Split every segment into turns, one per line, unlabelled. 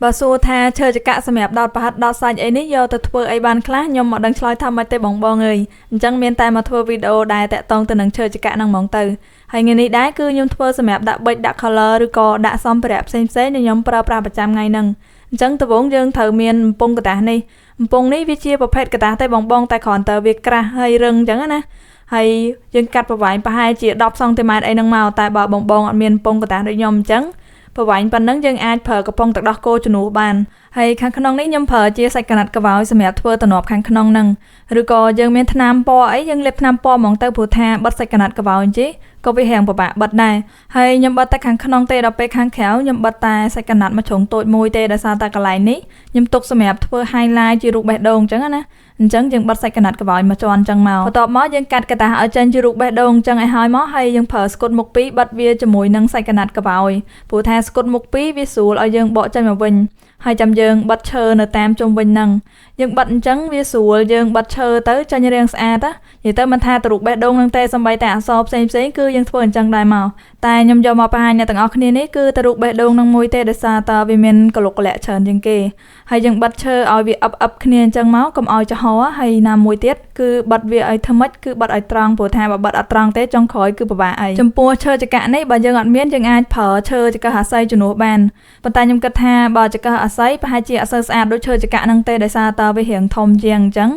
បើសួរថាឈើចកៈសម្រាប់ដោតប្រហិតដោតសាច់អីនេះយកទៅធ្វើអីបានខ្លះខ្ញុំមកដឹងឆ្លើយថាមិនទេបងអើយអញ្ចឹងមានតែមកធ្វើវីដេអូដែលតាក់ទងទៅនឹងឈើចកៈហ្នឹងហ្មងទៅហើយថ្ងៃនេះដែរគឺខ្ញុំធ្វើសម្រាប់ដាក់ប៊ិចដាក់ color ឬក៏ដាក់សម្ភារៈផ្សេងៗដែលខ្ញុំប្រើប្រាស់ប្រចាំថ្ងៃហ្នឹងអញ្ចឹងដំបូងយើងត្រូវមានបំពង់กระดาษនេះបំពង់នេះវាជាប្រភេទกระดาษតែបងតែគ្រាន់តែវាក្រាស់ហើយរឹងអញ្ចឹងណាហើយយើងកាត់ប្រវែងប្រហែលជា10 សង់ទីម៉ែត្រអីហ្នឹងមកតែបើបងអត់មានបំពង់กระดาษដូចខ្ញុំអញ្ចឹងប្រវែងប៉ុណ្ណឹងយើងអាចប្រើកំប៉ុងទឹកដោះគោជំនួសបានហើយខាងក្នុងនេះខ្ញុំប្រើជាសាច់ក្រណាត់កវ៉ោយសម្រាប់ធ្វើទំនាប់ខាងក្នុងហ្នឹងឬក៏យើងមានថ្នាំពណ៌អីយើងលាបថ្នាំពណ៌ហ្មងទៅព្រោះថាបិទសាច់ក្រណាត់កវ៉ោយជិះក៏វារាំងពិបាកបិទដែរហើយខ្ញុំបិទតែខាងក្នុងទេដល់ពេលខាងក្រៅខ្ញុំបិទតែសាច់ក្រណាត់មួយជ្រុងតូចមួយទេដោយសារតែកន្លែងនេះខ្ញុំទុកសម្រាប់ធ្វើ highlight ជារូបបេះដូងអញ្ចឹងណាអញ្ចឹងយើងបិទសាច់ក្រណាត់កវ៉ោយមួយជាន់អញ្ចឹងមកបន្ទាប់មកយើងកាត់กระดาษឲ្យចេញជារូបបេះដូងអញ្ចឹងឲ្យហើយមកហើយយើងប្រើស្គុតមុខពីរបិទវាជាមួយនឹងសាច់ក្រណាត់កវ៉ោយព្រោះថាស្គុតមុខពីរវាស្រួលឲ្យយើងបកចេញមកវិញហើយចាំយើងបិទឈើនៅតាមជុំវិញហ្នឹងយើងបិទអញ្ចឹងវាស្រួលយើងបិទឈើទៅចាញ់រាងស្អាតនិយាយទៅមិនថាទៅរូបបេះដូងហ្នឹងទេសំបីតែអក្សរផ្សេងគឺយើងធ្វើអញ្ចឹងដែរមកតែខ្ញុំយកមកបង្ហាញអ្នកទាំងអស់គ្នានេះគឺទៅរូបបេះដូងហ្នឹងមួយទេដោយសារតើវាមានកលុកកលាក់ច្រើនជាងគេហើយយើងបិទឈើឲ្យវាអឹបគ្នាអញ្ចឹងមកកុំឲ្យចំហហើយណាមួយទៀតគឺបិទវាឲ្យថ្មិចគឺបិទឲ្យត្រង់ព្រោះថាបើបិទអត់ត្រង់ទេចុងក្រោយគឺពិបាកអីចំពោះឈើចកៈនេះបើយើងអត់មានយើងអាចប្រើឈើចកៈអាស័យជំនួសបានប៉ុន្តែខ្ញុំគិតថាបើចកៈអាស័យប្រហែលជាអត់សូវស្អាតដូចឈើចកៈហ្នឹងទេដោយសារតើវារាងធំជាងអញ្ចឹង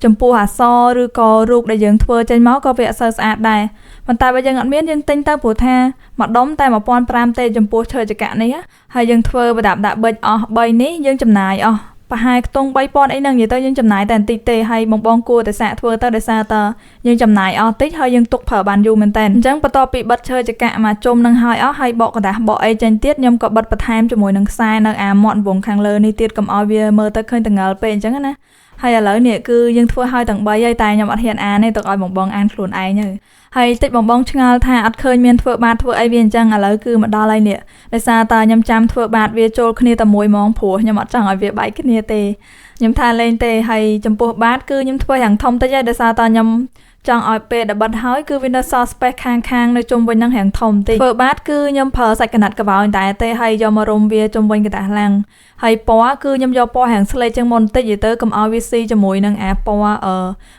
ចំពោះអក្សរឬក៏រូបដែលយើងធ្វើចេញមកក៏វាអត់សូវស្អាតដែរប៉ុន្តែបើយើងអត់មានយើងទិញទៅព្រោះថាមួយដុំតែ 1500 ទេចំពោះឈើចកៈនេះហើយយើងធ្វើប្រដាប់ដាក់ប៊ិចអស់3នេះយើងចំណាយអស់ប្រហែលខ្ទង់ 3000 អីហ្នឹងនិយាយទៅយើងចំណាយតែបន្តិចទេហើយបងគួរតែសាកធ្វើទៅដោយសារតើយើងចំណាយអស់តិចហើយយើងទុកប្រើបានយូរមែនតើអញ្ចឹងបន្ទាប់ពីបិទឈើចកៈមកជុំនឹងហើយអស់ហើយបកกระดาษបកអីចេញទៀតខ្ញុំក៏បិទបន្ថែមជាមួយនឹងខ្សែនៅអាមាត់វងខាងលើនេះទៀតកុំឲ្យវាមើលទៅឃើញតងល់ពេកអញ្ចឹងណាហើយឥឡូវនេះគឺយើងធ្វើឲ្យទាំង3ហើយតែខ្ញុំអត់ហ៊ានអានទេទុកឲ្យបងអានខ្លួនឯងទៅហើយតិចបងឆ្ងល់ថាអត់ឃើញមានធ្វើបាតធ្វើអីវាអញ្ចឹងឥឡូវគឺមកដល់ហើយនេះដោយសារតើខ្ញុំចាំធ្វើបាតវាចូលគ្នាតែមួយហ្មងព្រោះខ្ញុំអត់ចង់ឲ្យវាបែកគ្នាទេខ្ញុំថាលេងទេហើយចំពោះបាតគឺខ្ញុំធ្វើយ៉ាងធំតិចហើយដោយសារតើខ្ញុំចង់ឲ្យពេលដែលបិទហើយគឺវានៅសល់ space ខាងនៅជុំវិញនឹងរាងធំតិចធ្វើបាតគឺខ្ញុំប្រើសាច់ក្រណាត់កវ៉ោយតែទេហើយយកមករុំវាជុំវិញកដាស់ឡាំងហើយពណ៌គឺខ្ញុំយកពណ៌រាងស្លេកជាងមុនបន្តិចទៅកុំឲ្យវាស៊ីជាមួយនឹងអាពណ៌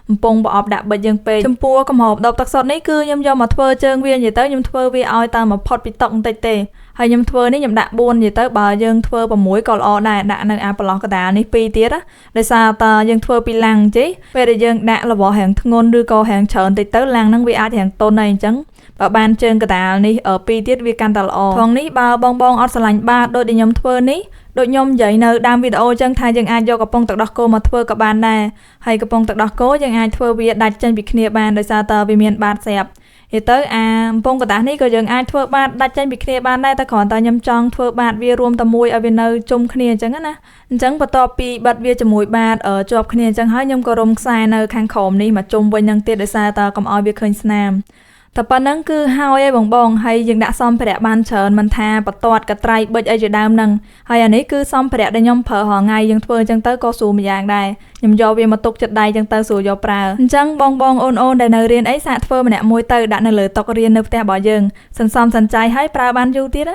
បំពង់ប្រអប់ដាក់បិទយើងពេកចំពោះកំហបដបទឹកសុទ្ធនេះគឺខ្ញុំយកមកធ្វើជើងវានិយាយទៅខ្ញុំធ្វើវាឲ្យតាមមកផុតពីតុបន្តិចទេហើយខ្ញុំធ្វើនេះខ្ញុំដាក់4និយាយទៅបើយើងធ្វើ6ក៏ល្អដែរដាក់នៅអាប្រឡោះកដាលនេះ2ទៀតដោយសារតើយើងធ្វើពីឡាំងជិះពេលដែលយើងដាក់របស់រាងធ្ងន់ឬក៏រាងច្រើនតិចទៅឡាំងហ្នឹងវាអាចរាងទន់ហើយអញ្ចឹងបើបានជើងកដាលនេះ2ទៀតវាកាន់តែល្អផងនេះបើបងអត់ស្រឡាញ់បាតដូចដែលខ្ញុំធ្វើនេះដូចខ្ញុំនិយាយនៅដើមវីដេអូអញ្ចឹងថាយើងអាចយកកំប៉ុងទឹកដោះគោមកធ្វើក៏បានដែរហើយកំប៉ុងទឹកដោះគោយើងអាចធ្វើវាដាច់ចេញពីគ្នាបានដោយសារតើវាមានបាតស្រាប់និយាយទៅអាកំប៉ុងกระดาษនេះក៏យើងអាចធ្វើបាតដាច់ចេញពីគ្នាបានដែរតែគ្រាន់តែខ្ញុំចង់ធ្វើបាតវារួមតែមួយឲ្យវានៅជុំគ្នាអញ្ចឹងណាអញ្ចឹងបន្ទាប់ពីបិទវាជាមួយបាតជាប់គ្នាអញ្ចឹងហើយខ្ញុំក៏រុំខ្សែនៅខាងក្រោមនេះមកជុំវិញនឹងទៀតដោយសារតើកុំឲ្យវាឃើញស្នាមតែប៉ុណ្្នឹងគឺហើយឯងបងហើយយើងដាក់សម្ភារៈបានច្រើនមិនថាបន្ទាត់កត្រៃប៊ិចអីជាដើមហ្នឹងហើយអានេះគឺសម្ភារៈដែលខ្ញុំប្រើរាល់ថ្ងៃយើងធ្វើអញ្ចឹងទៅក៏ស្រួលមួយយ៉ាងដែរខ្ញុំយកវាមកទុកចិត្តដៃអញ្ចឹងទៅស្រួលយកប្រើអញ្ចឹងបងអូនដែលនៅរៀនអីសាកធ្វើម្នាក់មួយទៅដាក់នៅលើតុរៀននៅផ្ទះរបស់យើងសន្សំសំចៃហើយប្រើបានយូរទៀត